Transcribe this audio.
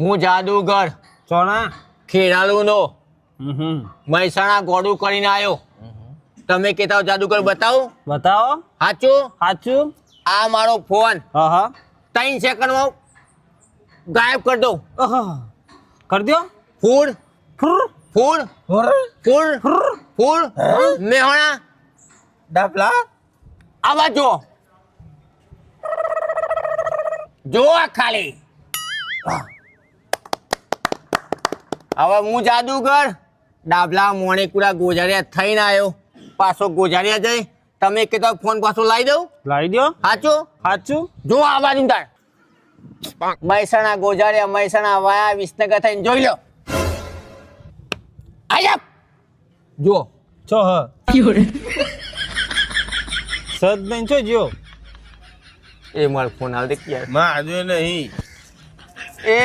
હું જાદુગર ચોણા ખેરાલુનો મહેસાણા ગોડું કરીને આવ્યો. તમે કહેતા હો જાદુગર બતાવું? બતાવો. સાચું? સાચું. આ મારો ફોન હા 3 સેકન્ડમાં ગાયબ કરી દઉં. કરી દો. ફૂડ ફુર ફૂડ ફુર ફૂડ ફુર ફૂડ મેહોણા ડાબલા આવા જો આ ખાલી. હવે હું જાદુગર ડાબલા મોણેકુડા ગોજારિયા થઈને આવ્યો. પાછો ગોજારિયા જઈ તમે કહેતા ફોન પાછો લાવી દઉં? લાવી દો. સાચું? સાચું. જો આ બાજુ તાર મહેસાણા ગોજારિયા મહેસાણા વાયા વિસનગર થઈને જોઈ લો. આયા જો છો હ સદ નહીં છો જીઓ એ મારો ફોન હાલ દે યાર. માં આજે નહીં એ